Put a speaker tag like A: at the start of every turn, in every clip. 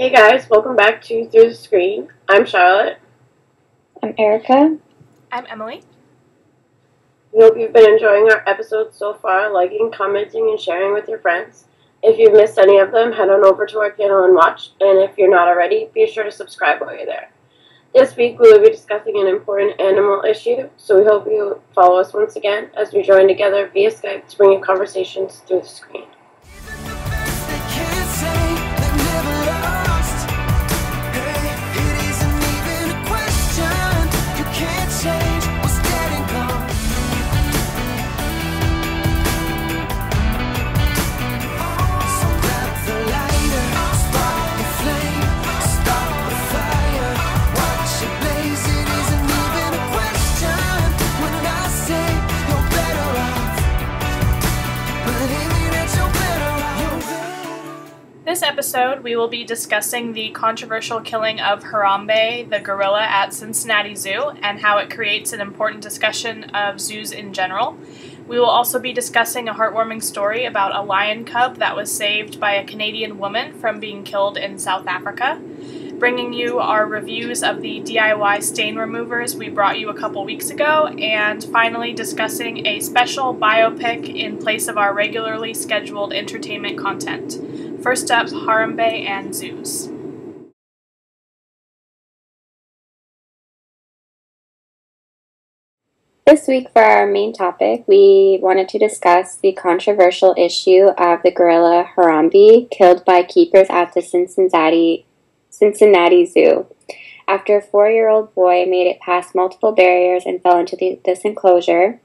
A: Hey guys, welcome back to Through the Screen. I'm Charlotte.
B: I'm Erika.
C: I'm Emily.
A: We hope you've been enjoying our episodes so far, liking, commenting, and sharing with your friends. If you've missed any of them, head on over to our channel and watch, and if you're not already, be sure to subscribe while you're there. This week we will be discussing an important animal issue, so we hope you follow us once again as we join together via Skype to bring you conversations through the screen.
C: This episode, we will be discussing the controversial killing of Harambe, the gorilla at Cincinatti Zoo, and how it creates an important discussion of zoos in general. We will also be discussing a heartwarming story about a lion cub that was saved by a Canadian woman from being killed in South Africa, bringing you our reviews of the DIY stain removers we brought you a couple weeks ago, and finally discussing a special biopic in place of our regularly scheduled entertainment content. First up, Harambe and zoos.
B: This week for our main topic, we wanted to discuss the controversial issue of the gorilla Harambe killed by keepers at the Cincinnati Zoo. After a 4-year-old boy made it past multiple barriers and fell into this enclosure,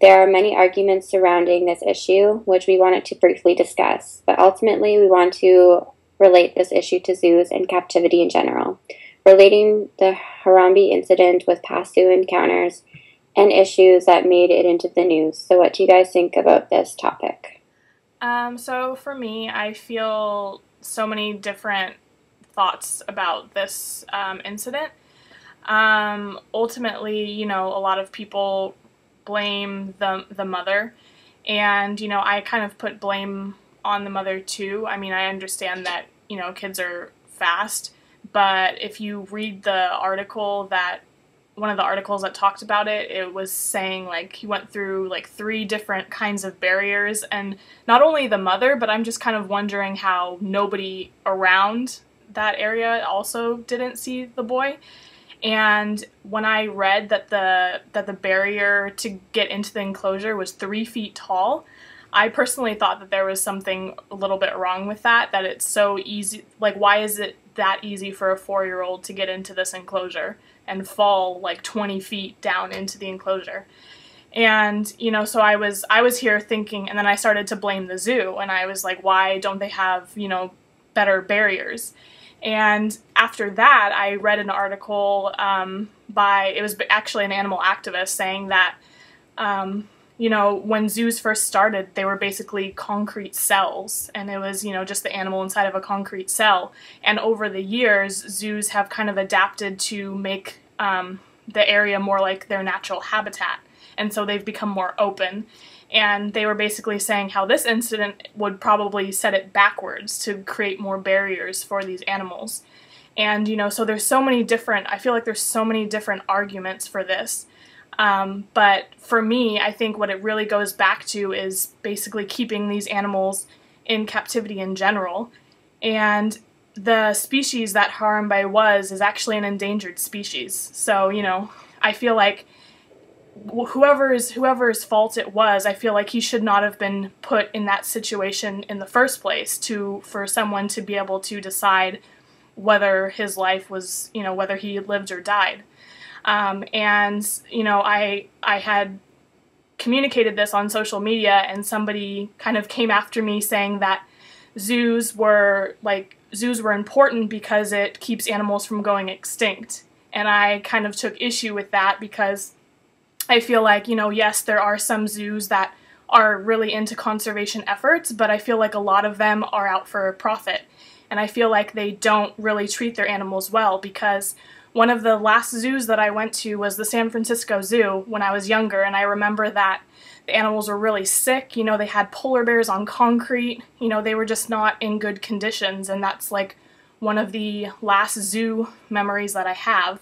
B: there are many arguments surrounding this issue, which we wanted to briefly discuss, but ultimately we want to relate this issue to zoos and captivity in general, relating the Harambe incident with past zoo encounters and issues that made it into the news. So what do you guys think about this topic?
C: So for me, I feel so many different thoughts about this incident. Ultimately, a lot of people blame the mother, and I kind of put blame on the mother too. I mean, I understand that kids are fast, but if you read the article one of the articles that talked about it, it was saying like he went through like 3 different kinds of barriers, and not only the mother, but I'm just kind of wondering how nobody around that area also didn't see the boy. And when I read that the barrier to get into the enclosure was 3 feet tall, I personally thought that there was something a little bit wrong with that it's so easy. Like, why is it that easy for a 4-year-old to get into this enclosure and fall like 20 feet down into the enclosure? And, so I was here thinking, and then I started to blame the zoo, and I was like, why don't they have, better barriers? And after that, I read an article it was actually an animal activist saying that, when zoos first started, they were basically concrete cells, and it was, just the animal inside of a concrete cell. And over the years, zoos have kind of adapted to make the area more like their natural habitat, and so they've become more open. And they were basically saying how this incident would probably set it backwards to create more barriers for these animals. And, so there's so many different, I feel like there's so many different arguments for this. But for me, I think what it really goes back to is basically keeping these animals in captivity in general. And the species that Harambe is actually an endangered species. So, I feel like whoever's fault it was, I feel like he should not have been put in that situation in the first place for someone to be able to decide whether his life was, whether he lived or died. And, I had communicated this on social media, and somebody kind of came after me saying that zoos were important because it keeps animals from going extinct. And I kind of took issue with that because I feel like, yes, there are some zoos that are really into conservation efforts, but I feel like a lot of them are out for profit. And I feel like they don't really treat their animals well, because one of the last zoos that I went to was the San Francisco Zoo when I was younger, and I remember that the animals were really sick. You know, they had polar bears on concrete. You know, they were just not in good conditions, and that's like one of the last zoo memories that I have.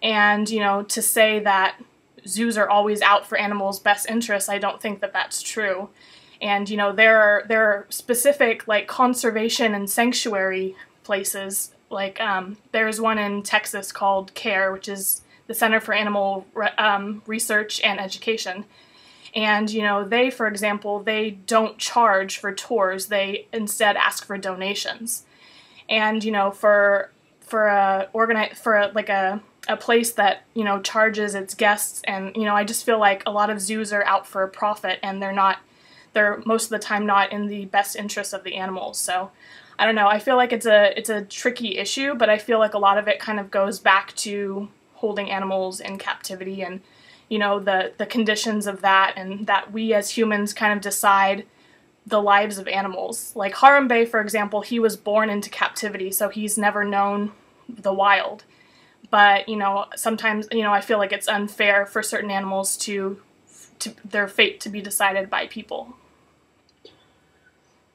C: And, you know, to say that zoos are always out for animals' best interests, I don't think that that's true. And, you know, there are specific, like, conservation and sanctuary places. Like, there's one in Texas called CARE, which is the Center for Animal Research and Education. And, you know, they, for example, they don't charge for tours. They instead ask for donations. And, you know, for a place that, you know, charges its guests, and, you know, I just feel like a lot of zoos are out for profit, and they're most of the time not in the best interest of the animals. So I don't know. I feel like it's a tricky issue, but I feel like a lot of it kind of goes back to holding animals in captivity, and, you know, the conditions of that, and that we as humans kind of decide the lives of animals. Like Harambe, for example, he was born into captivity, so he's never known the wild. But, you know, sometimes, you know, I feel like it's unfair for certain animals to their fate to be decided by people.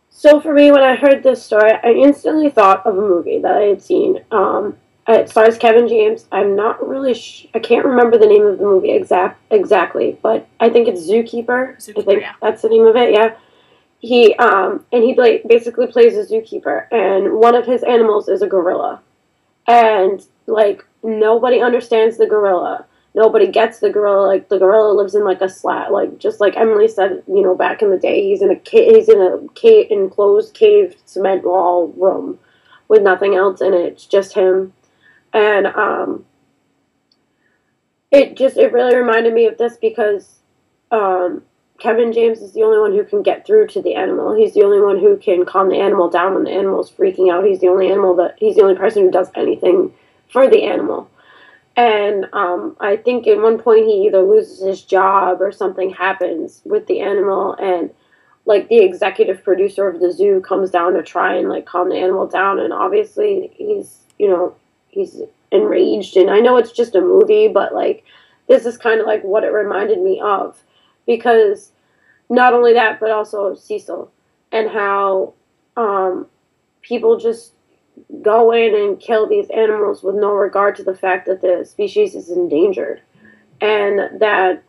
A: So for me, when I heard this story, I instantly thought of a movie that I had seen. It stars Kevin James. I'm not really I can't remember the name of the movie exactly, but I think it's Zookeeper. I think that's the name of it, yeah. He basically plays a zookeeper, and one of his animals is a gorilla. And, like, nobody understands the gorilla. Nobody gets the gorilla. Like, the gorilla lives in, like, a slat. Like, just like Emily said, you know, back in the day, he's in a enclosed caved cement wall room with nothing else in it. It's just him. And, it really reminded me of this because, Kevin James is the only one who can get through to the animal. He's the only one who can calm the animal down when the animal's freaking out. He's the only person who does anything for the animal. And I think at one point he either loses his job or something happens with the animal, and, like, the executive producer of the zoo comes down to try and, like, calm the animal down, and obviously he's enraged. And I know it's just a movie, but, like, this is kind of like what it reminded me of. Because not only that, but also Cecil, and how people just go in and kill these animals with no regard to the fact that the species is endangered. And that,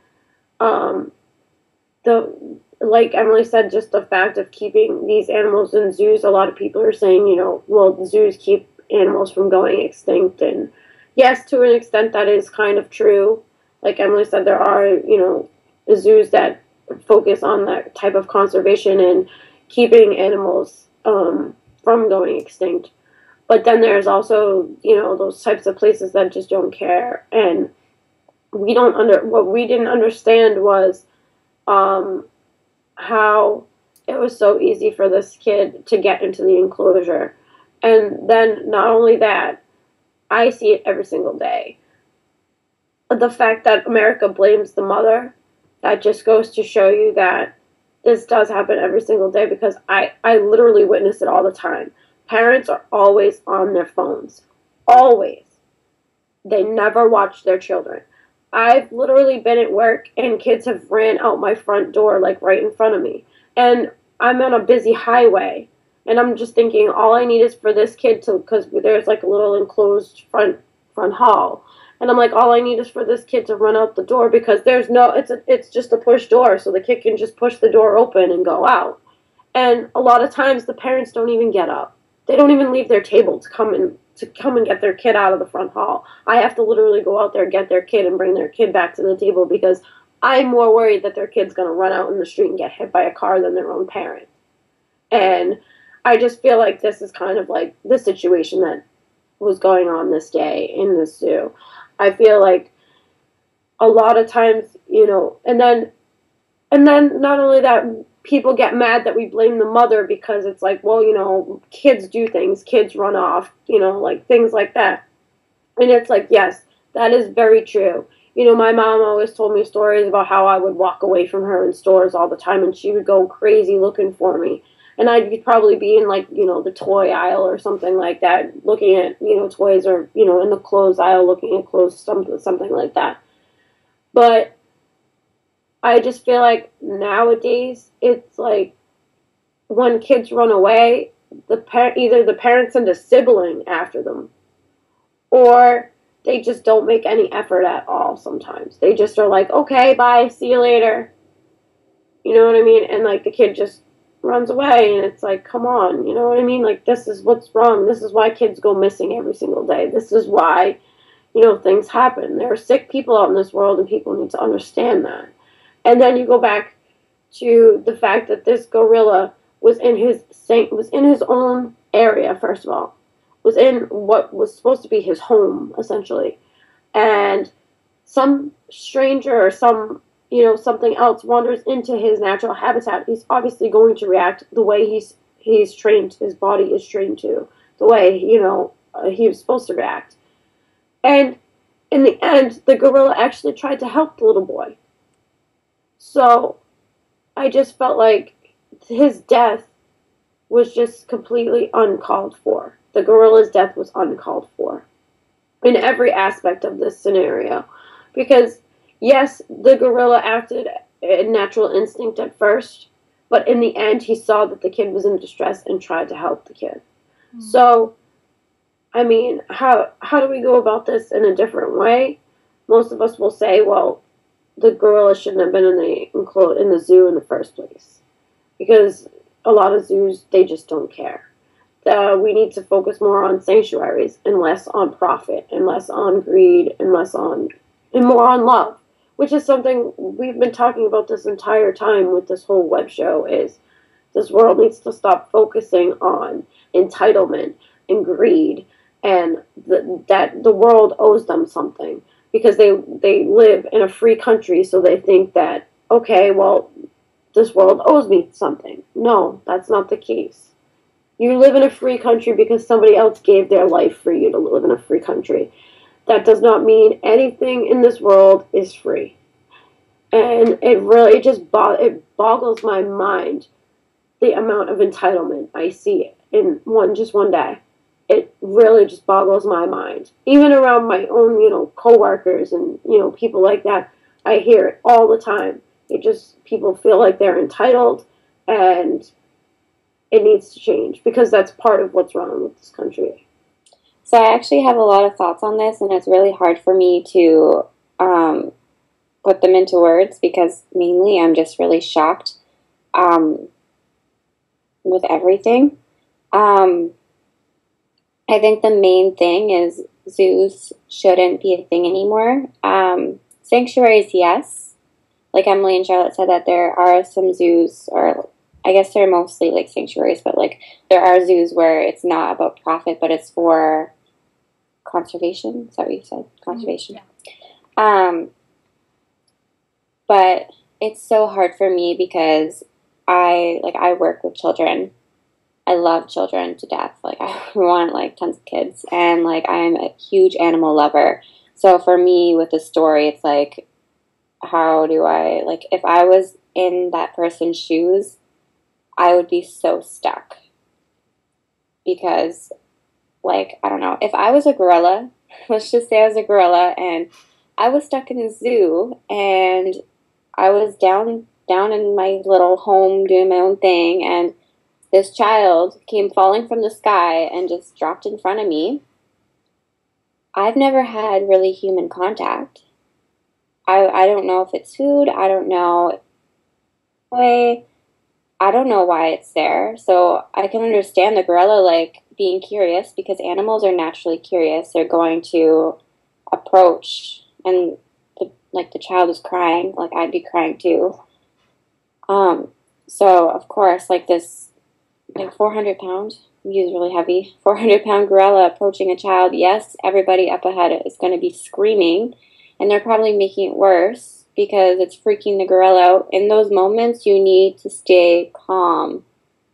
A: like Emily said, just the fact of keeping these animals in zoos, a lot of people are saying, you know, well, the zoos keep animals from going extinct. And yes, to an extent that is kind of true. Like Emily said, there are, you know, zoos that focus on that type of conservation and keeping animals from going extinct. But then there's also, you know, those types of places that just don't care. And what we didn't understand was how it was so easy for this kid to get into the enclosure. And then not only that, I see it every single day. The fact that America blames the mother, that just goes to show you that this does happen every single day, because I literally witness it all the time. Parents are always on their phones. Always. They never watch their children. I've literally been at work and kids have ran out my front door, like right in front of me. And I'm on a busy highway. And I'm just thinking, all I need is for this kid to, because there's like a little enclosed front hall. And I'm like, all I need is for this kid to run out the door, because there's no, it's just a push door, so the kid can just push the door open and go out. And a lot of times the parents don't even get up. They don't even leave their table to come and get their kid out of the front hall. I have to literally go out there, get their kid, and bring their kid back to the table, because I'm more worried that their kid's going to run out in the street and get hit by a car than their own parent. And I just feel like this is kind of like the situation that was going on this day in the zoo. I feel like a lot of times, you know, and then not only that, people get mad that we blame the mother, because it's like, well, you know, kids do things, kids run off, you know, like things like that. And it's like, yes, that is very true. You know, my mom always told me stories about how I would walk away from her in stores all the time, and she would go crazy looking for me. And I'd probably be in, like, you know, the toy aisle or something like that, looking at, you know, toys, or, you know, in the clothes aisle looking at clothes, something like that. But I just feel like nowadays it's like when kids run away, either the parents send a sibling after them, or they just don't make any effort at all. Sometimes they just are like, okay, bye, see you later. You know what I mean? And like the kid just runs away, and it's like, come on, you know what I mean? Like, this is what's wrong. This is why kids go missing every single day. This is why, things happen. There are sick people out in this world, and people need to understand that. And then you go back to the fact that this gorilla was in his own area. First of all, was in what was supposed to be his home, essentially, and some stranger or something else wanders into his natural habitat. He's obviously going to react the way he's trained. His body is trained to the way he was supposed to react. And in the end, the gorilla actually tried to help the little boy. So I just felt like his death was just completely uncalled for. The gorilla's death was uncalled for in every aspect of this scenario. Because, yes, the gorilla acted in natural instinct at first, but in the end, he saw that the kid was in distress and tried to help the kid. Mm. So, I mean, how do we go about this in a different way? Most of us will say, well, the gorilla shouldn't have been in the zoo in the first place. Because a lot of zoos, they just don't care. We need to focus more on sanctuaries and less on profit and less on greed and more on love, which is something we've been talking about this entire time with this whole web show. Is this world needs to stop focusing on entitlement and greed, and that the world owes them something because they live in a free country, so they think that, okay, well, this world owes me something. No, that's not the case. You live in a free country because somebody else gave their life for you to live in a free country. That does not mean anything in this world is free. And it really it boggles my mind, the amount of entitlement I see in one day. It really just boggles my mind. Even around my own, coworkers and, people like that, I hear it all the time. People feel like they're entitled, and it needs to change because that's part of what's wrong with this country.
B: So I actually have a lot of thoughts on this, and it's really hard for me to put them into words because mainly I'm just really shocked with everything. I think the main thing is zoos shouldn't be a thing anymore. Sanctuaries, yes. Like Emily and Charlotte said that there are some zoos, or I guess they're mostly like sanctuaries, but like there are zoos where it's not about profit, but it's for conservation. Is that what you said? Conservation. Yeah. But it's so hard for me because I work with children. I love children to death. Like I want like tons of kids, and like I'm a huge animal lover. So for me with the story, it's like, how do I, like, if I was in that person's shoes, I would be so stuck. Because, like, I don't know, if I was a gorilla, let's just say I was a gorilla, and I was stuck in a zoo, and I was down in my little home doing my own thing, and this child came falling from the sky and just dropped in front of me. I've never had really human contact. I don't know if it's food. I don't know. I don't know why it's there. So I can understand the gorilla like being curious because animals are naturally curious. They're going to approach, and the child is crying. Like I'd be crying too. So of course, like this, like 400 pounds. He's really heavy. 400-pound gorilla approaching a child. Yes, everybody up ahead is going to be screaming. And they're probably making it worse because it's freaking the gorilla out. In those moments, you need to stay calm.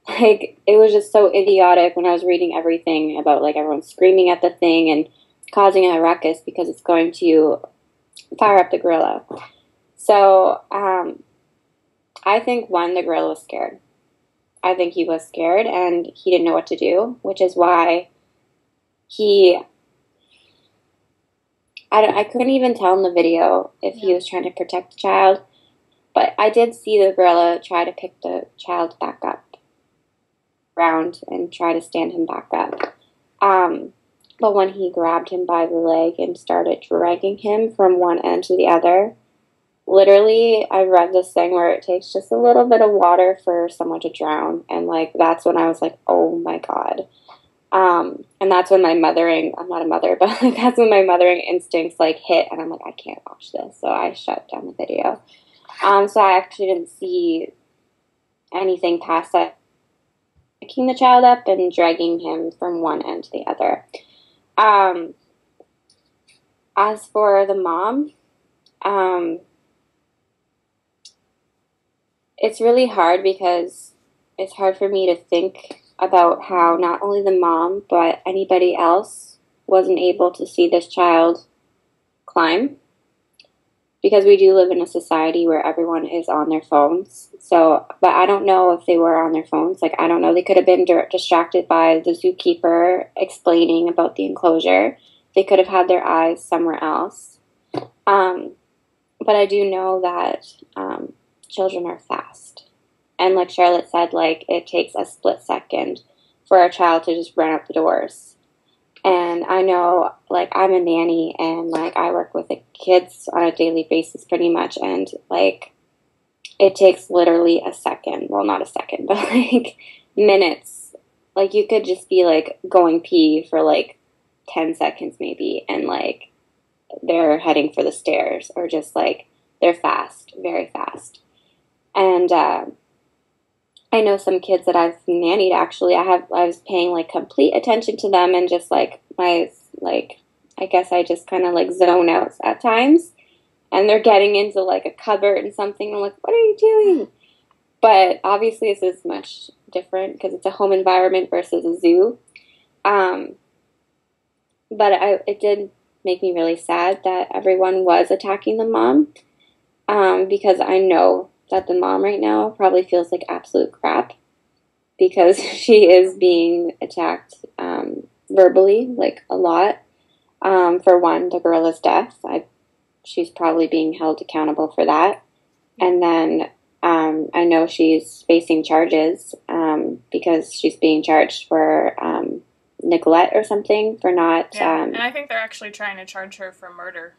B: Like, it was just so idiotic when I was reading everything about, like, everyone screaming at the thing and causing a ruckus because it's going to fire up the gorilla. So, I think, one, the gorilla was scared. I think he was scared and he didn't know what to do, which is why I couldn't even tell in the video if he was trying to protect the child But I did see the gorilla try to pick the child back up round and try to stand him back up. But when he grabbed him by the leg and started dragging him from one end to the other, literally, I read this thing where it takes just a little bit of water for someone to drown. And, like, that's when I was like, oh, my God. And that's when my mothering, I'm not a mother, but like, that's when my mothering instincts, like, hit. And I'm like, I can't watch this. So I shut down the video. So I actually didn't see anything past that. Picking the child up and dragging him from one end to the other. As for the mom, it's really hard because it's hard for me to think about how not only the mom, but anybody else wasn't able to see this child climb. Because we do live in a society where everyone is on their phones. So, but I don't know if they were on their phones. Like, I don't know. They could have been distracted by the zookeeper explaining about the enclosure. They could have had their eyes somewhere else. But I do know that children are fast. And like Charlotte said, like, it takes a split second for a child to just run up the doors. And I know, like, I'm a nanny, and, like, I work with the kids on a daily basis pretty much, and, like, it takes literally a second. Well, not a second, but, like, minutes. Like, you could just be, like, going pee for, like, 10 seconds maybe, and, like, they're heading for the stairs, or just, like, they're fast, very fast. And, I know some kids that I've nannied, actually. I was paying, like, complete attention to them, and just, like, I guess I just kind of, like, zone out at times. And they're getting into, like, a cupboard and something. I'm like, what are you doing? But obviously this is much different because it's a home environment versus a zoo. But it did make me really sad that everyone was attacking the mom. Because I know that the mom right now probably feels like absolute crap because she is being attacked verbally, like, a lot. For one, the gorilla's death. She's probably being held accountable for that. And then I know she's facing charges because she's being charged for neglect or something for not...
C: Yeah, and I think they're actually trying to charge her for murder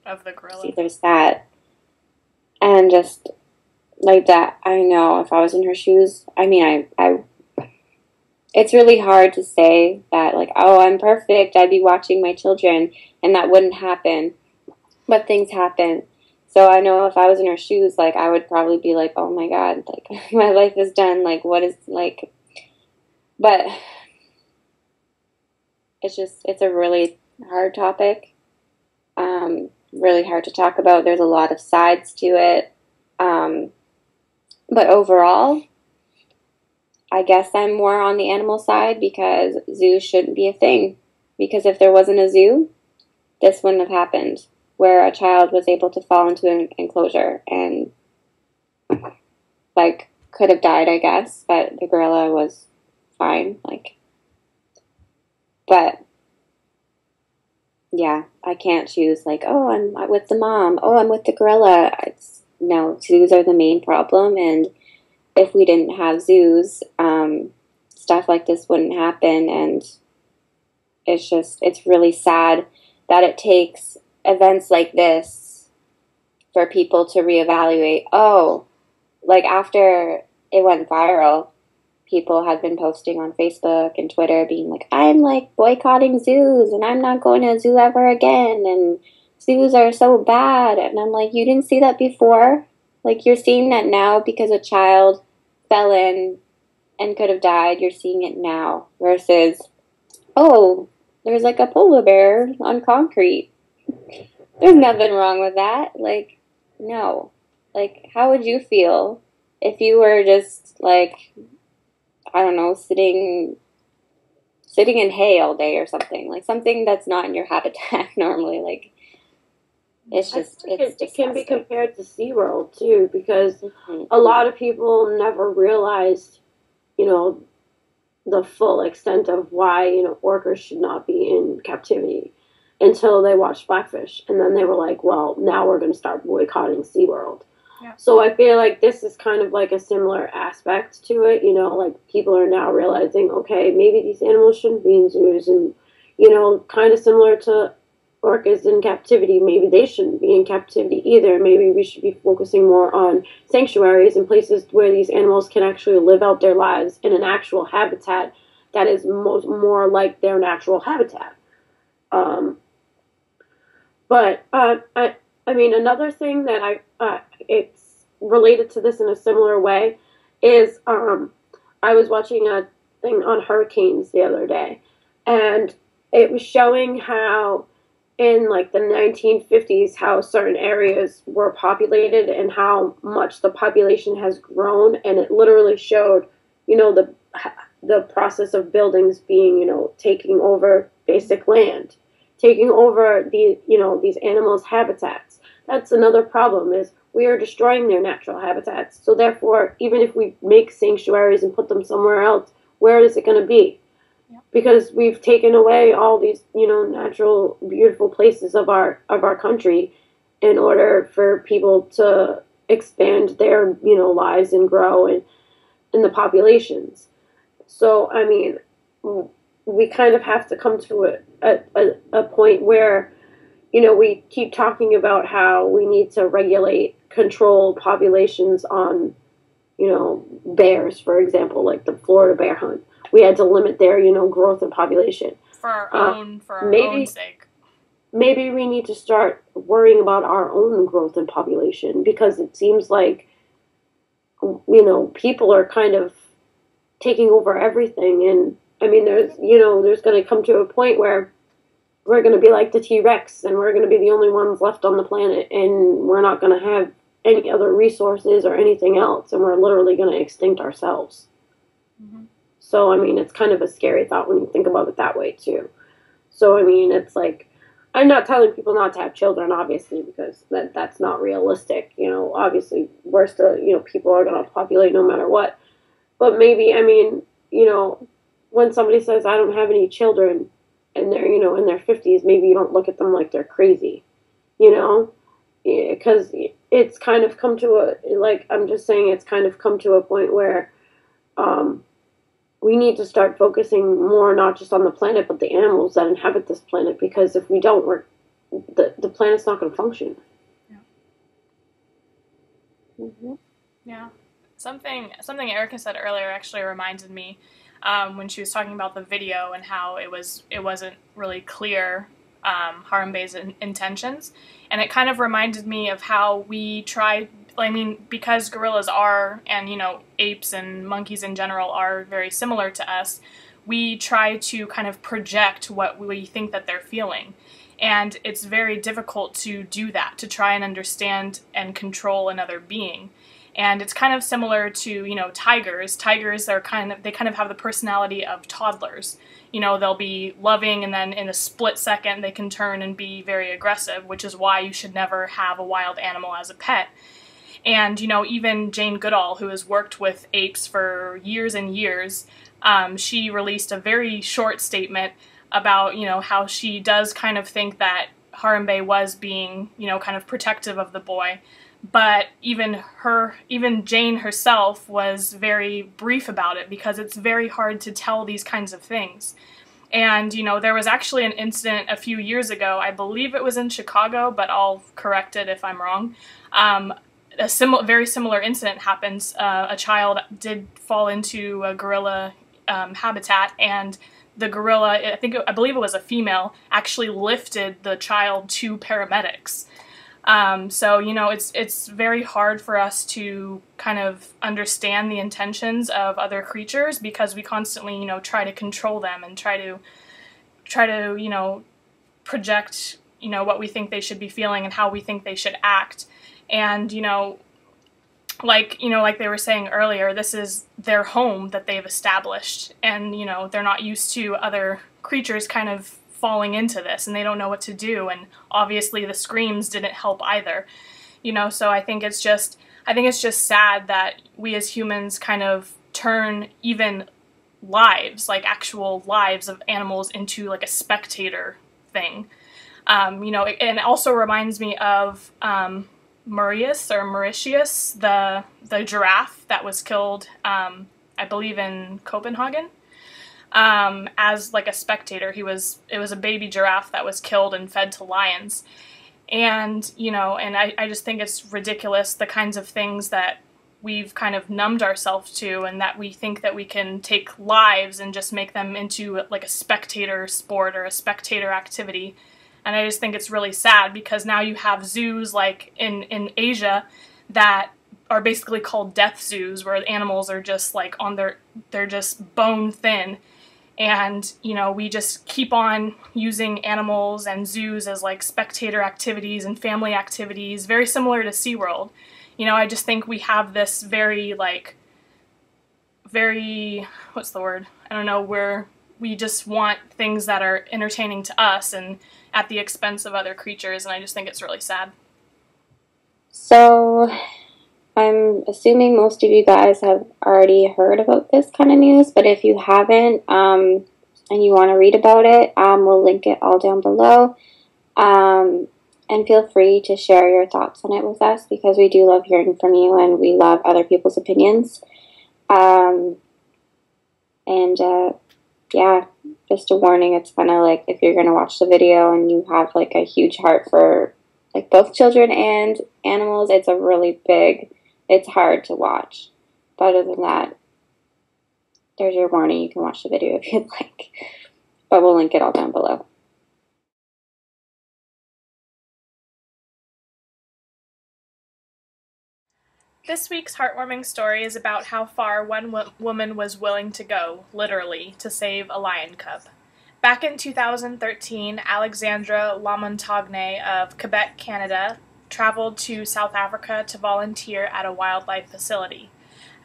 C: of the gorilla.
B: See, there's that. And just like that, I know if I was in her shoes, I mean, I it's really hard to say that, like, oh, I'm perfect, I'd be watching my children, and that wouldn't happen. But things happen. So I know if I was in her shoes, like, I would probably be like, oh my God, like, my life is done, like, what is, like, but it's a really hard topic. Really hard to talk about. There's a lot of sides to it. But overall, I guess I'm more on the animal side because zoos shouldn't be a thing. Because if there wasn't a zoo, this wouldn't have happened, where a child was able to fall into an enclosure and, like, could have died, I guess, but the gorilla was fine, like, but yeah, I can't choose, like, oh, I'm with the mom, oh, I'm with the gorilla. No, zoos are the main problem, and if we didn't have zoos, stuff like this wouldn't happen, and it's really sad that it takes events like this for people to reevaluate. Oh, like, after it went viral, people had been posting on Facebook and Twitter being like, I'm, like, boycotting zoos, and I'm not going to a zoo ever again, and zoos are so bad. And I'm like, you didn't see that before? Like, you're seeing that now because a child fell in and could have died. You're seeing it now versus, oh, there's, like, a polar bear on concrete. There's nothing wrong with that. Like, no. Like, how would you feel if you were just, like, I don't know, sitting in hay all day or something, like something that's not in your habitat normally? Like, it's just,
A: it can be compared to SeaWorld too, because a lot of people never realized, you know, the full extent of why, you know, orcas should not be in captivity. until they watched Blackfish. And then they were like, well, now we're going to start boycotting SeaWorld.
C: Yeah.
A: So I feel like this is kind of like a similar aspect to it. You know, like people are now realizing, okay, maybe these animals shouldn't be in zoos. And, you know, kind of similar to orcas in captivity, maybe they shouldn't be in captivity either. Maybe we should be focusing more on sanctuaries and places where these animals can actually live out their lives in an actual habitat that is more like their natural habitat. I mean, another thing that it's related to this in a similar way is I was watching a thing on hurricanes the other day, and it was showing how in like the 1950s how certain areas were populated and how much the population has grown, and it literally showed, you know, the process of buildings being, you know, taking over basic land, taking over the, you know, these animals' habitats. That's another problem, is we are destroying their natural habitats. So therefore, even if we make sanctuaries and put them somewhere else, where is it going to be? Yeah. Because we've taken away all these, you know, natural, beautiful places of our country in order for people to expand their, you know, lives and grow in the populations. So, I mean, we kind of have to come to a point where, you know, we keep talking about how we need to regulate, control populations on, you know, bears, for example, like the Florida bear hunt. We had to limit their, you know, growth and population.
C: For our own sake.
A: Maybe we need to start worrying about our own growth and population, because it seems like, you know, people are kind of taking over everything. And I mean, there's going to come to a point where we're going to be like the T-Rex, and we're going to be the only ones left on the planet, and we're not going to have any other resources or anything else, and we're literally going to extinct ourselves. Mm-hmm. So, I mean, it's kind of a scary thought when you think about it that way, too. So, I mean, it's like, I'm not telling people not to have children, obviously, because that's not realistic. You know, obviously, people are going to populate no matter what. But maybe, I mean, you know, when somebody says, I don't have any children, and they're, you know, in their 50s, maybe you don't look at them like they're crazy, you know? Because it's kind of come to I'm just saying, it's kind of come to a point where we need to start focusing more, not just on the planet, but the animals that inhabit this planet, because if we don't, the planet's not going to function.
C: Yeah.
A: Mm-hmm.
C: Yeah. Something Erika said earlier actually reminded me when she was talking about the video and how it wasn't really clear Harambe's intentions, and it kind of reminded me of how we try. I mean, because gorillas are, and you know, apes and monkeys in general are very similar to us, we try to kind of project what we think that they're feeling. And it's very difficult to do that, to try and understand and control another being. And it's kind of similar to, you know, tigers. Tigers are kind of have the personality of toddlers. You know, they'll be loving, and then in a split second they can turn and be very aggressive, which is why you should never have a wild animal as a pet. And, you know, even Jane Goodall, who has worked with apes for years and years, she released a very short statement about, you know, how she does kind of think that Harambe was being, you know, kind of protective of the boy. But even Jane herself was very brief about it, because it's very hard to tell these kinds of things. And, you know, there was actually an incident a few years ago, I believe it was in Chicago, but I'll correct it if I'm wrong. Very similar incident happens. A child did fall into a gorilla habitat, and the gorilla, I believe it was a female, actually lifted the child to paramedics. So, you know, it's very hard for us to kind of understand the intentions of other creatures, because we constantly, you know, try to control them and try to, you know, project, you know, what we think they should be feeling and how we think they should act. And, you know, like they were saying earlier, this is their home that they've established, and, you know, they're not used to other creatures kind of falling into this, and they don't know what to do, and obviously the screams didn't help either, you know. So I think it's just sad that we as humans kind of turn even lives, like actual lives of animals, into like a spectator thing. You know, and it also reminds me of Mauritius, the giraffe that was killed, I believe in Copenhagen, as like a spectator. It was a baby giraffe that was killed and fed to lions. And, you know, and I just think it's ridiculous, the kinds of things that we've kind of numbed ourselves to, and that we think that we can take lives and just make them into like a spectator sport or a spectator activity. And I just think it's really sad, because now you have zoos like in Asia that are basically called death zoos, where animals are just like they're just bone thin. And, you know, we just keep on using animals and zoos as like spectator activities and family activities, very similar to SeaWorld. You know, I just think we have this very, what's the word? I don't know, where we just want things that are entertaining to us and at the expense of other creatures, and I just think it's really sad.
B: So, I'm assuming most of you guys have already heard about this kind of news, but if you haven't, and you want to read about it, we'll link it all down below. And feel free to share your thoughts on it with us, because we do love hearing from you and we love other people's opinions. Yeah, just a warning, it's kind of like if you're going to watch the video and you have like a huge heart for like both children and animals, it's it's hard to watch. But other than that, there's your warning. You can watch the video if you'd like. But we'll link it all down below.
C: This week's heartwarming story is about how far one woman was willing to go, literally, to save a lion cub. Back in 2013, Alexandra Lamontagne of Quebec, Canada, traveled to South Africa to volunteer at a wildlife facility.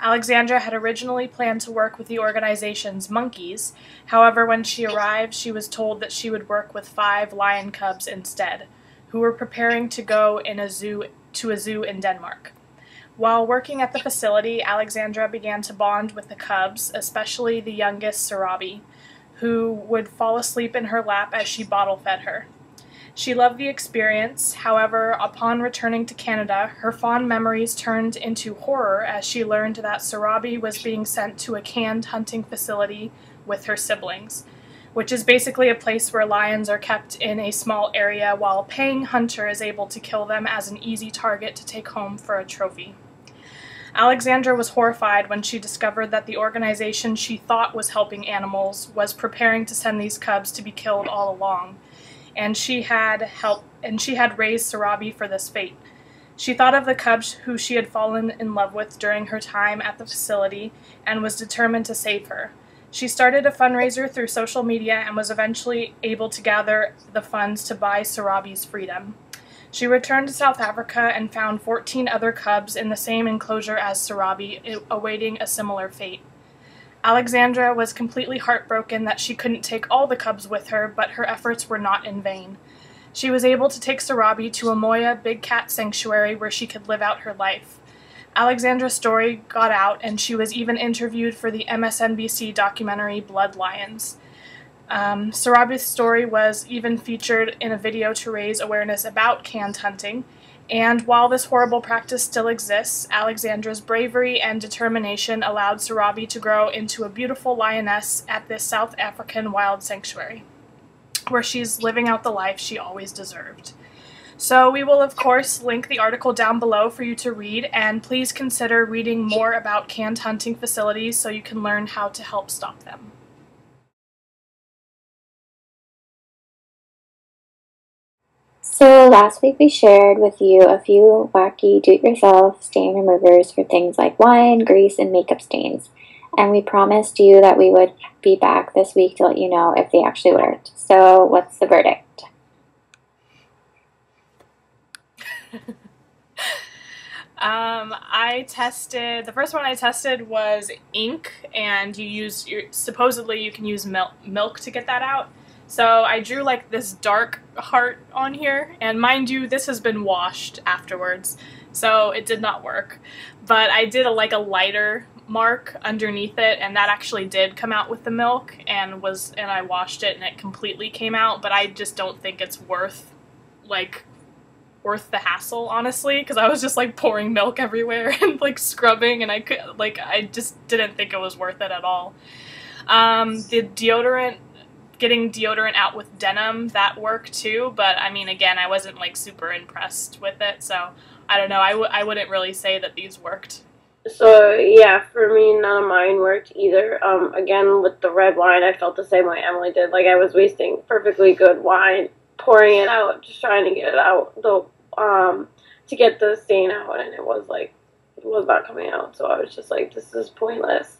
C: Alexandra had originally planned to work with the organization's monkeys. However, when she arrived, she was told that she would work with 5 lion cubs instead, who were preparing to go to a zoo in Denmark. While working at the facility, Alexandra began to bond with the cubs, especially the youngest, Sarabi, who would fall asleep in her lap as she bottle-fed her. She loved the experience. However, upon returning to Canada, her fond memories turned into horror as she learned that Sarabi was being sent to a canned hunting facility with her siblings, which is basically a place where lions are kept in a small area while a paying hunter is able to kill them as an easy target to take home for a trophy. Alexandra was horrified when she discovered that the organization she thought was helping animals was preparing to send these cubs to be killed all along, and she had raised Sarabi for this fate. She thought of the cubs who she had fallen in love with during her time at the facility and was determined to save her. She started a fundraiser through social media and was eventually able to gather the funds to buy Sarabi's freedom. She returned to South Africa and found 14 other cubs in the same enclosure as Sarabi, awaiting a similar fate. Alexandra was completely heartbroken that she couldn't take all the cubs with her, but her efforts were not in vain. She was able to take Sarabi to a Moya big cat sanctuary where she could live out her life. Alexandra's story got out, and she was even interviewed for the MSNBC documentary Blood Lions. Sarabi's story was even featured in a video to raise awareness about canned hunting, and while this horrible practice still exists, Alexandra's bravery and determination allowed Sarabi to grow into a beautiful lioness at this South African wild sanctuary, where she's living out the life she always deserved. So we will, of course, link the article down below for you to read, and please consider reading more about canned hunting facilities so you can learn how to help stop them.
B: So last week we shared with you a few wacky do-it-yourself stain removers for things like wine, grease, and makeup stains. And we promised you that we would be back this week to let you know if they actually worked. So what's the verdict?
C: The first one I tested was ink, and supposedly you can use milk to get that out. So I drew like this dark heart on here, and mind you, this has been washed afterwards, so it did not work. But I did a lighter mark underneath it, and that actually did come out with the milk, and I washed it and it completely came out, but I just don't think it's worth the hassle, honestly, because I was just like pouring milk everywhere and like scrubbing, and I just didn't think it was worth it at all. The deodorant, getting deodorant out with denim, that worked too, but I mean, again, I wasn't like super impressed with it, so I don't know, I wouldn't really say that these worked.
A: So, yeah, for me, none of mine worked either. Again, with the red wine, I felt the same way Emily did. Like, I was wasting perfectly good wine, pouring it out, just trying to get it out, to get the stain out, and it was not coming out, so I was just like, this is pointless.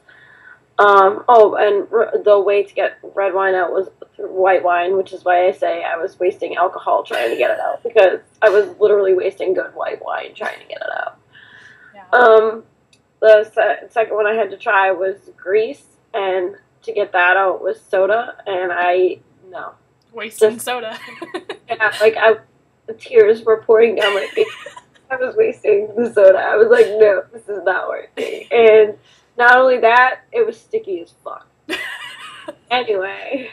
A: The way to get red wine out was through white wine, which is why I say I was wasting alcohol trying to get it out, because I was literally wasting good white wine trying to get it out.
C: Yeah.
A: The second one I had to try was grease, and to get that out was soda, and no.
C: Wasting soda.
A: Yeah, like, the tears were pouring down my face. I was wasting the soda. I was like, no, this is not working. And not only that, it was sticky as fuck. Anyway.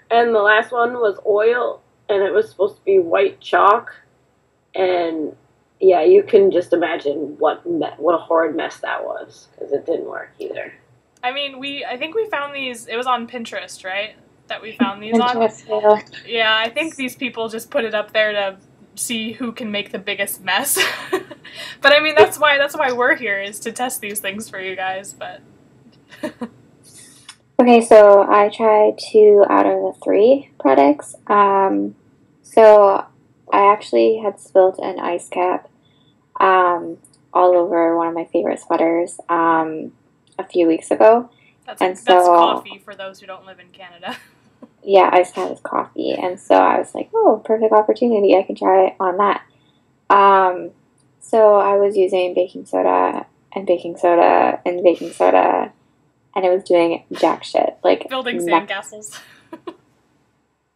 A: And the last one was oil, and it was supposed to be white chalk, and yeah, you can just imagine what a horrid mess that was, because it didn't work either.
C: I mean, I think we found these, it was on Pinterest, right? That we found these
B: Pinterest,
C: on? Yeah, I think these people just put it up there to see who can make the biggest mess. But I mean, that's why we're here, is to test these things for you guys, but...
B: Okay, so I tried 2 out of the 3 products. So I actually had spilled an ice cap all over one of my favorite sweaters a few weeks ago.
C: That's coffee for those who don't live in Canada.
B: Yeah, ice cap is coffee. And so I was like, oh, perfect opportunity. I can try it on that. So I was using baking soda and baking soda and baking soda, and it was doing jack shit. Like,
C: building sandcastles.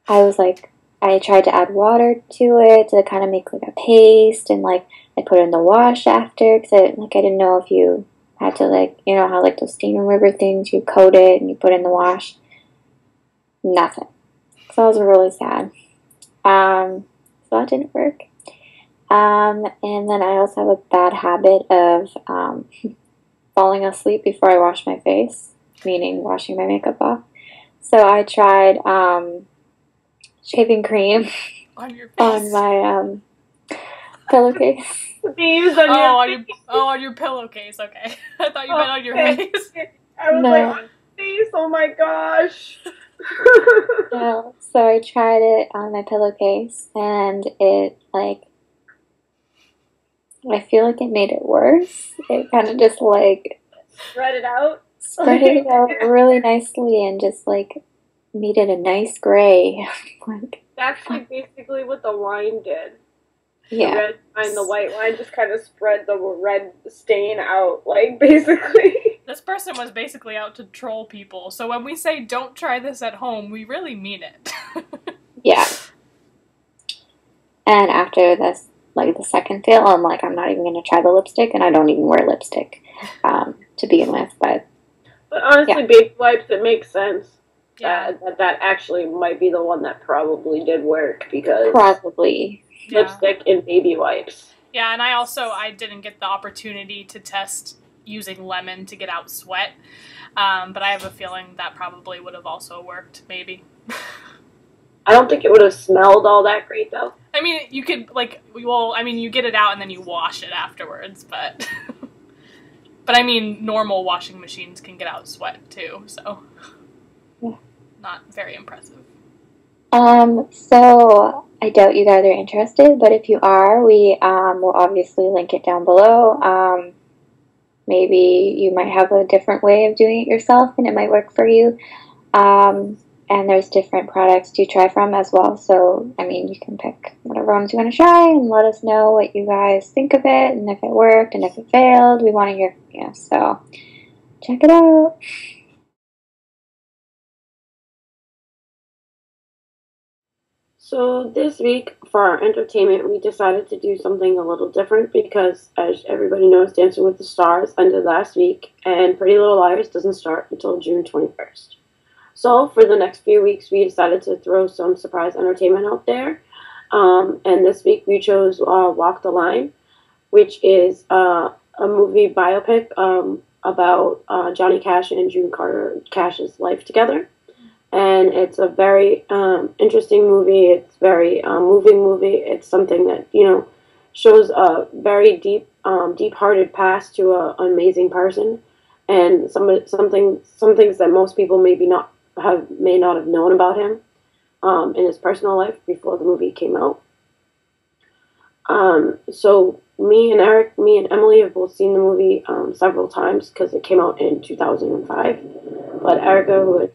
B: I was like, I tried to add water to it to kind of make like a paste, and like I put it in the wash after, because I didn't know if you had to, like, you know how like those steam remover things, you coat it and you put it in the wash. Nothing. So I was really sad. So that didn't work. And then I also have a bad habit of falling asleep before I wash my face, meaning washing my makeup off. So I tried shaving cream
C: on your face.
B: On my pillowcase.
C: On your pillowcase, okay. I thought you meant on your face.
A: I was like, on your face, oh my gosh.
B: No, so I tried it on my pillowcase, and it, like, I feel like it made it worse. It kind of just, like...
A: Spread it out
B: really nicely, and just, like, made it a nice gray. Like,
A: that's, like, basically what the wine did.
B: Yeah.
A: The red wine, the white wine just kind of spread the red stain out, like, basically.
C: This person was basically out to troll people, so when we say don't try this at home, we really mean it.
B: Yeah. And after this, like, the second fail, I'm like, I'm not even going to try the lipstick, and I don't even wear lipstick to begin with, but
A: honestly, baby wipes, it makes sense.
C: Yeah.
A: That actually might be the one that probably did work, because...
B: Probably.
A: Lipstick and baby wipes.
C: Yeah, and I didn't get the opportunity to test using lemon to get out sweat, but I have a feeling that probably would have also worked, maybe.
A: I don't think it would have smelled all that great, though.
C: I mean, you could, like, you get it out and then you wash it afterwards, but... But I mean, normal washing machines can get out sweat, too, so...
B: Yeah.
C: Not very impressive.
B: So I doubt you guys are interested, but if you are, we will obviously link it down below. Maybe you might have a different way of doing it yourself, and it might work for you. And there's different products to try from as well. So, I mean, you can pick whatever ones you want to try and let us know what you guys think of it, and if it worked, and if it failed. We want to hear from you. So, check it out.
A: So this week for our entertainment, we decided to do something a little different because, as everybody knows, Dancing with the Stars ended last week, and Pretty Little Liars doesn't start until June 21st. So for the next few weeks, we decided to throw some surprise entertainment out there. And this week we chose Walk the Line, which is a movie biopic about Johnny Cash and June Carter Cash's life together. And it's a very interesting movie. It's very moving movie. It's something that shows a very deep-hearted past to an amazing person, and some things that most people may not have known about him in his personal life before the movie came out. So me and Emily have both seen the movie several times because it came out in 2005. But Erika, who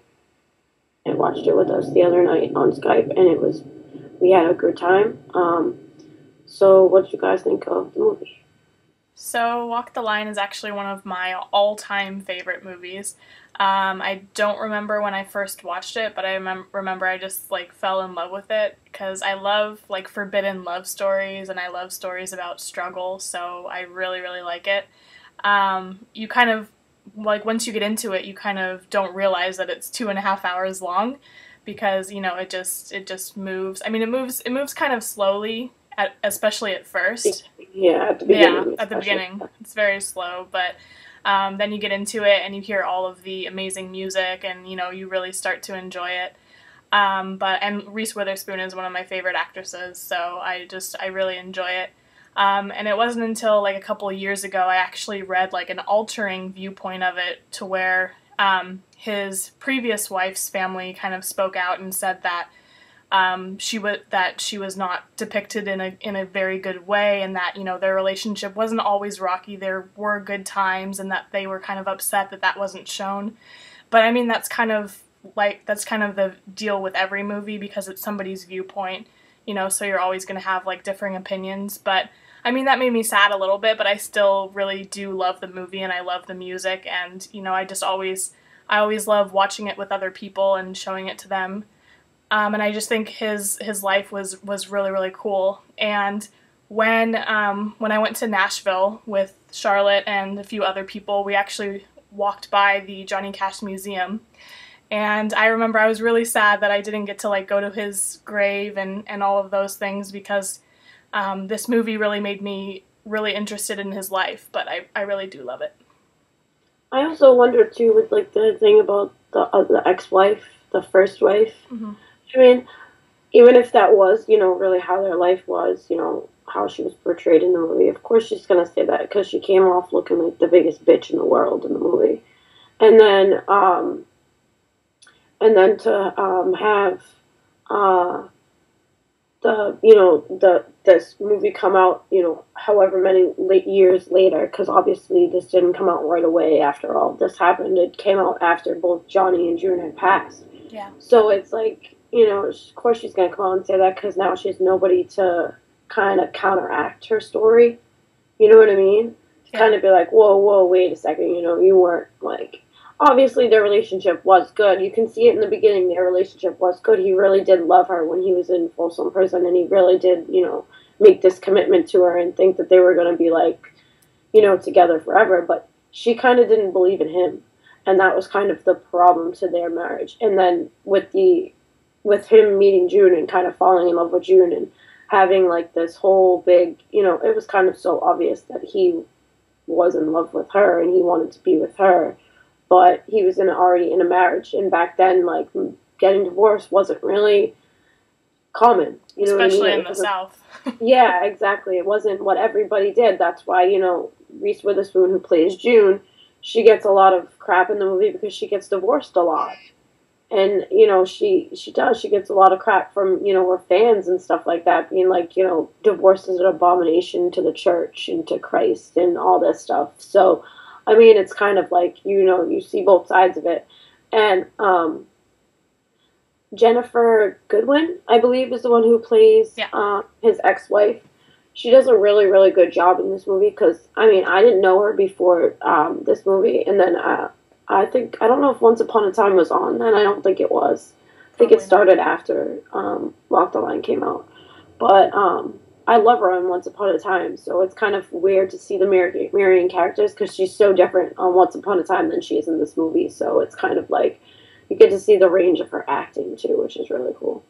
A: had watched it with us the other night on Skype, and we had a good time. So what did you guys think of the movie?
C: So, Walk the Line is actually one of my all-time favorite movies. I don't remember when I first watched it, but I remember I just, fell in love with it, because I love, forbidden love stories, and I love stories about struggle, so I really, really like it. You kind of, once you get into it, you kind of don't realize that it's 2.5 hours long, because, it just moves. I mean, it moves kind of slowly, especially at first.
A: Yeah, at the beginning.
C: Yeah, at the beginning. It's very slow, but then you get into it and you hear all of the amazing music and, you really start to enjoy it. And Reese Witherspoon is one of my favorite actresses, so I really enjoy it. And it wasn't until, a couple of years ago I actually read, an altering viewpoint of it to where his previous wife's family kind of spoke out and said that she was not depicted in a very good way, and that their relationship wasn't always rocky. There were good times, and that they were kind of upset that wasn't shown. But I mean, that's kind of the deal with every movie, because it's somebody's viewpoint, so you're always going to have differing opinions. But I mean, that made me sad a little bit, but I still really do love the movie, and I love the music, and I always love watching it with other people and showing it to them. And I just think his life was really, really cool. And when I went to Nashville with Charlotte and a few other people, we actually walked by the Johnny Cash Museum. And I remember I was really sad that I didn't get to go to his grave and all of those things, because this movie really made me really interested in his life. But I really do love it.
A: I also wonder too with the thing about the ex-wife, the first wife.
C: Mm-hmm.
A: I mean, even if that was, really how their life was, how she was portrayed in the movie, of course she's going to say that because she came off looking like the biggest bitch in the world in the movie. And then to have this movie come out, however many years later, because obviously this didn't come out right away after all this happened. It came out after both Johnny and June had passed.
C: Yeah.
A: So it's of course she's going to come out and say that, because now she has nobody to kind of counteract her story. You know what I mean? Yeah. Kind of be like, whoa, wait a second, you weren't, obviously their relationship was good. You can see it in the beginning, their relationship was good. He really did love her when he was in Folsom Prison, and he really did, make this commitment to her and think that they were going to be, together forever. But she kind of didn't believe in him, and that was kind of the problem to their marriage. And then with him meeting June and kind of falling in love with June and having this whole big, it was kind of so obvious that he was in love with her and he wanted to be with her, but he was already in a marriage. And back then, getting divorced wasn't really common,
C: especially in the South.
A: Yeah, exactly. It wasn't what everybody did. That's why, Reese Witherspoon, who plays June, she gets a lot of crap in the movie because she gets divorced a lot. And, she does. She gets a lot of crap from, her fans and stuff like that, being divorce is an abomination to the church and to Christ and all this stuff. So, I mean, it's kind of you see both sides of it. And Jennifer Goodwin, I believe, is the one who plays his ex-wife. She does a really, really good job in this movie because, I mean, I didn't know her before this movie. And then I don't know if Once Upon a Time was on then. I don't think it was. I think it started after Walk the Line came out. But I love her on Once Upon a Time, so it's kind of weird to see the marrying characters because she's so different on Once Upon a Time than she is in this movie. So it's kind of like you get to see the range of her acting too, which is really cool.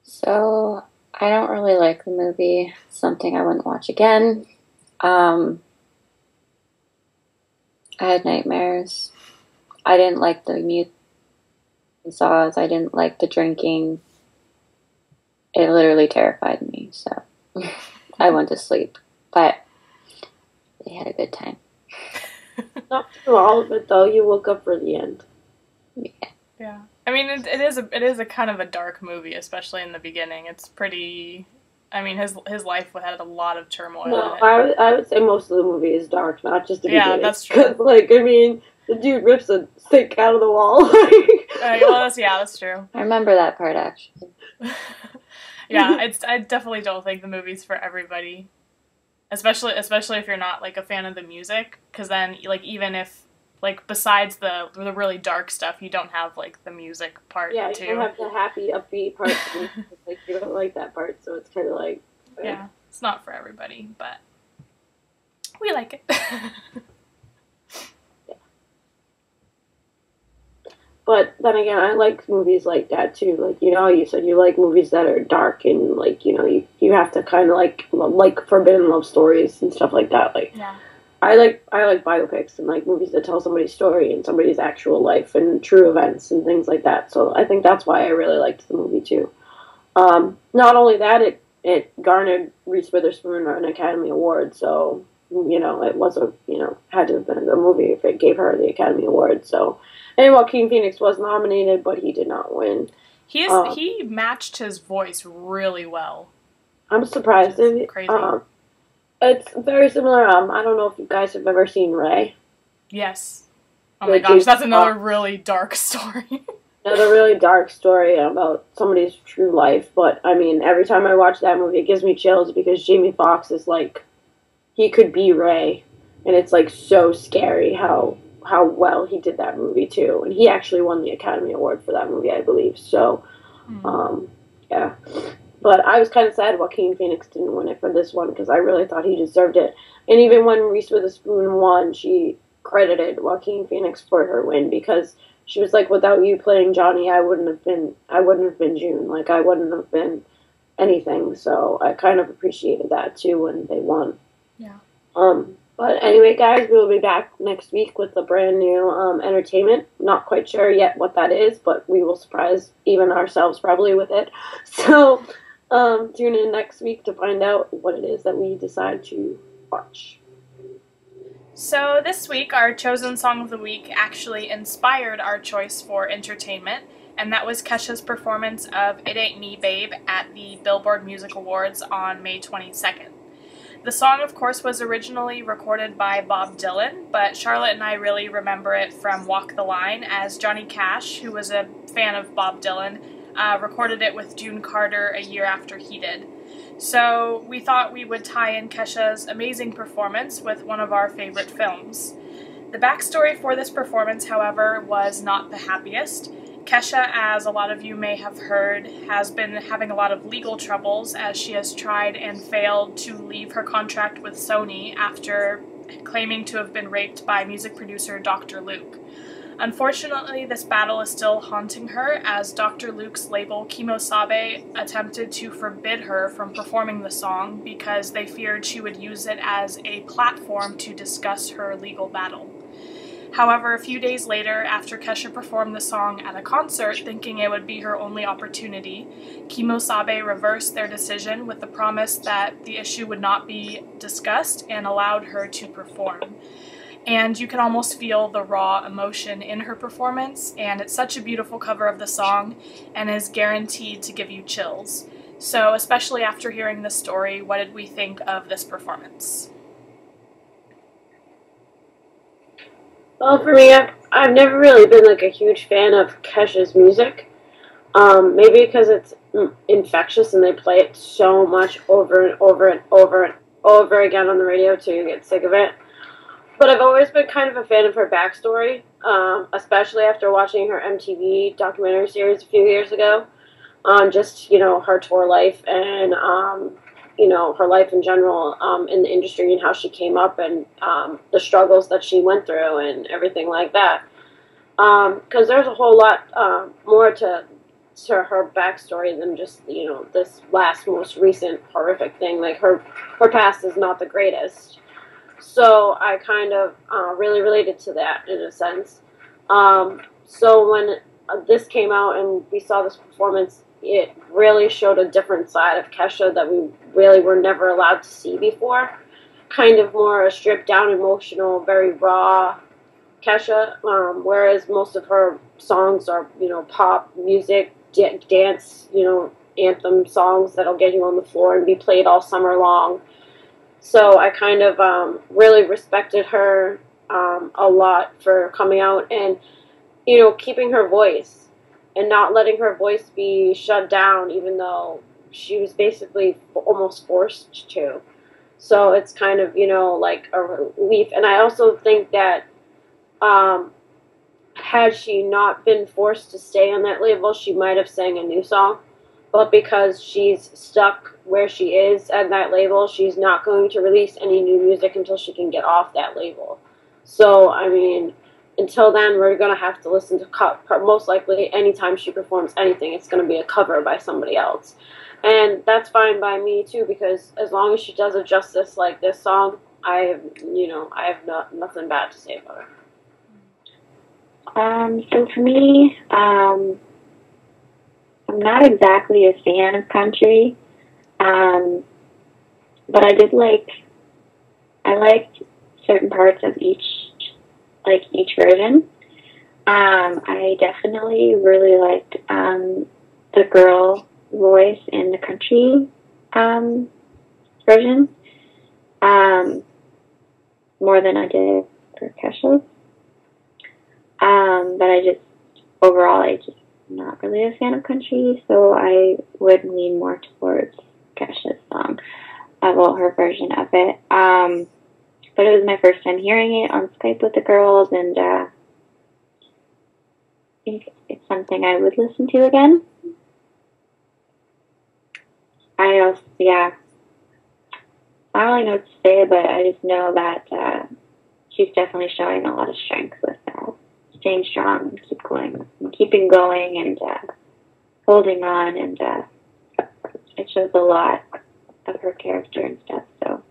B: So I don't really like the movie. It's something I wouldn't watch again. I had nightmares. I didn't like the music saws. I didn't like the drinking. It literally terrified me, so I went to sleep. But they had a good time.
A: Not through all of it, though. You woke up for the end.
C: Yeah. I mean, it is a kind of a dark movie, especially in the beginning. It's pretty... I mean, his life had a lot of turmoil in it.
A: I would say most of the movie is dark, not just the beginning.
C: Yeah, that's true.
A: Like, I mean, the dude rips a stick out of the wall.
C: Well, that's true.
B: I remember that part, actually.
C: Yeah, I definitely don't think the movie's for everybody. Especially if you're not, like, a fan of the music. Because then, like, even if... Like, besides the really dark stuff, you don't have, like, the music part, too.
A: Yeah, you don't have the happy, upbeat part. Like, you don't like that part, so it's kind of like...
C: Yeah, it's not for everybody, but we like it.
A: Yeah. But then again, I like movies like that, too. Like, you know, you said you like movies that are dark and, like, you know, you have to kind of, like forbidden love stories and stuff like that. Like,
C: yeah.
A: I like biopics and like movies that tell somebody's story and somebody's actual life and true events and things like that. So I think that's why I really liked the movie too. Not only that, it garnered Reese Witherspoon an Academy Award. So you know it was had to have been a good movie if it gave her the Academy Award. So and Joaquin Phoenix was nominated, but he did not win.
C: He matched his voice really well.
A: I'm surprised.
C: Crazy.
A: It's very similar. I don't know if you guys have ever seen Ray.
C: Yes. Oh my gosh, that's another really dark story.
A: Another really dark story about somebody's true life. But, I mean, every time I watch that movie, it gives me chills because Jamie Foxx is, like, he could be Ray. And it's, like, so scary how well he did that movie, too. And he actually won the Academy Award for that movie, I believe. So, yeah. But I was kind of sad Joaquin Phoenix didn't win it for this one because I really thought he deserved it. And even when Reese Witherspoon won, she credited Joaquin Phoenix for her win because she was like, "Without you playing Johnny, I wouldn't have been June. Like I wouldn't have been anything." So I kind of appreciated that too when they won.
C: Yeah.
A: But anyway, guys, we will be back next week with a brand new entertainment. Not quite sure yet what that is, but we will surprise even ourselves probably with it. So. Tune in next week to find out what it is that we decide to watch.
C: So this week, our chosen song of the week actually inspired our choice for entertainment, and that was Kesha's performance of It Ain't Me, Babe at the Billboard Music Awards on May 22nd. The song, of course, was originally recorded by Bob Dylan, but Charlotte and I really remember it from Walk the Line, as Johnny Cash, who was a fan of Bob Dylan, recorded it with June Carter a year after he did. So we thought we would tie in Kesha's amazing performance with one of our favorite films. The backstory for this performance, however, was not the happiest. Kesha, as a lot of you may have heard, has been having a lot of legal troubles as she has tried and failed to leave her contract with Sony after claiming to have been raped by music producer Dr. Luke. Unfortunately, this battle is still haunting her, as Dr. Luke's label, Kimosabe, attempted to forbid her from performing the song because they feared she would use it as a platform to discuss her legal battle. However, a few days later, after Kesha performed the song at a concert, thinking it would be her only opportunity, Kimosabe reversed their decision with the promise that the issue would not be discussed and allowed her to perform. And you can almost feel the raw emotion in her performance, and it's such a beautiful cover of the song and is guaranteed to give you chills. So, especially after hearing this story, what did we think of this performance?
A: Well, for me, I've never really been like a huge fan of Kesha's music. Maybe because it's infectious and they play it so much over and over and over and over again on the radio till you get sick of it. But I've always been kind of a fan of her backstory. especially after watching her MTV documentary series a few years ago on just, her tour life and, her life in general in the industry and how she came up and the struggles that she went through and everything like that. Because there's a whole lot more to her backstory than just, this most recent horrific thing. Like, her past is not the greatest. So I kind of really related to that in a sense. So when this came out and we saw this performance, it really showed a different side of Kesha that we really were never allowed to see before. Kind of more a stripped down, emotional, very raw Kesha, whereas most of her songs are, pop music, dance, anthem songs that'll get you on the floor and be played all summer long. So I kind of really respected her a lot for coming out and, keeping her voice and not letting her voice be shut down, even though she was basically almost forced to. So it's kind of, like a relief. And I also think that had she not been forced to stay on that label, she might have sang a new song. But because she's stuck where she is at that label, she's not going to release any new music until she can get off that label. So, I mean, until then, we're going to have to listen to most likely anytime she performs anything, it's going to be a cover by somebody else. And that's fine by me, too, because as long as she does it justice like this song, I have nothing bad to say about her.
B: So for me, I'm not exactly a fan of country, but I liked certain parts of each version. I definitely really liked the girl voice in the country version more than I did for Kesha's. But overall, I just not really a fan of country, so I would lean more towards Kesha's song, her version of it. But it was my first time hearing it on Skype with the girls, and I think it's something I would listen to again. I don't really know what to say, but I just know that she's definitely showing a lot of strength with staying strong and keeping going and holding on, and it shows a lot of her character and stuff, so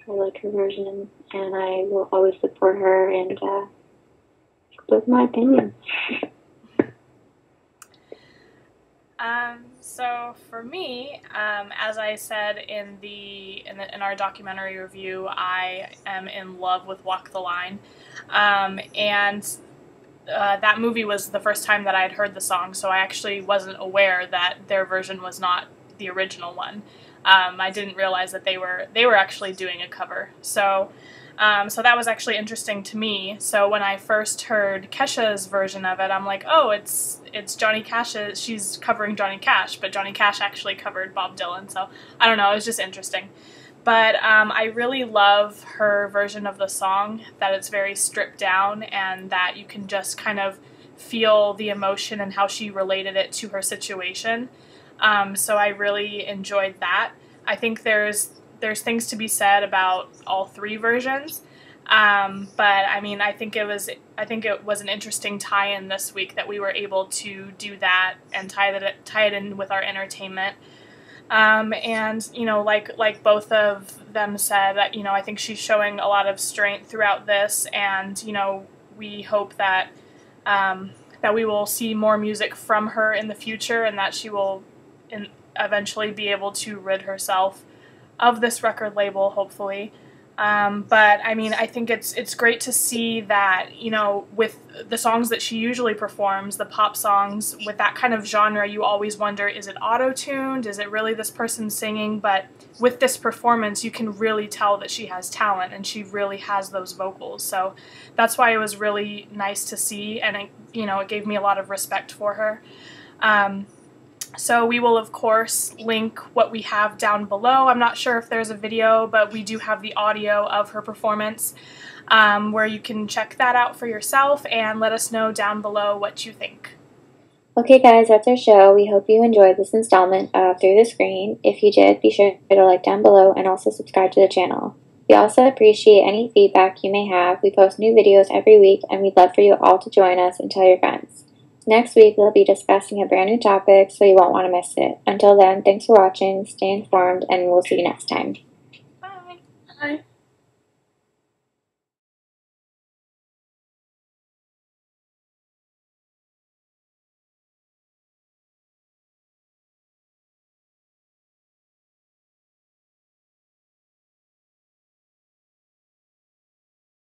B: I like her version, and I will always support her, and with my opinion.
C: So for me, as I said in our documentary review, I am in love with Walk the Line, and that movie was the first time that I had heard the song, so I actually wasn't aware that their version was not the original one. I didn't realize that they were actually doing a cover. So that was actually interesting to me. So when I first heard Kesha's version of it, I'm like, oh, it's Johnny Cash. She's covering Johnny Cash, but Johnny Cash actually covered Bob Dylan. So I don't know, it was just interesting. But I really love her version of the song, that it's very stripped down and that you can just kind of feel the emotion and how she related it to her situation. So I really enjoyed that. I think there's things to be said about all three versions, but I mean, I think it was an interesting tie-in this week that we were able to do that and tie it in with our entertainment. And like both of them said, that I think she's showing a lot of strength throughout this, and we hope that that we will see more music from her in the future, and that she will eventually be able to rid herself of this record label, hopefully. But I mean, I think it's great to see that, with the songs that she usually performs, the pop songs, with that kind of genre, you always wonder, is it auto-tuned? Is it really this person singing? But with this performance, you can really tell that she has talent, and she really has those vocals. So that's why it was really nice to see, and it gave me a lot of respect for her. So we will, of course, link what we have down below. I'm not sure if there's a video, but we do have the audio of her performance. where you can check that out for yourself and let us know down below what you think.
B: Okay guys, that's our show. We hope you enjoyed this installment of Through the Screen. If you did, be sure to like down below and also subscribe to the channel. We also appreciate any feedback you may have. We post new videos every week and we'd love for you all to join us and tell your friends. Next week we'll be discussing a brand new topic, so you won't want to miss it. Until then, thanks for watching, stay informed, and we'll see you next time.
C: Bye.
A: Bye.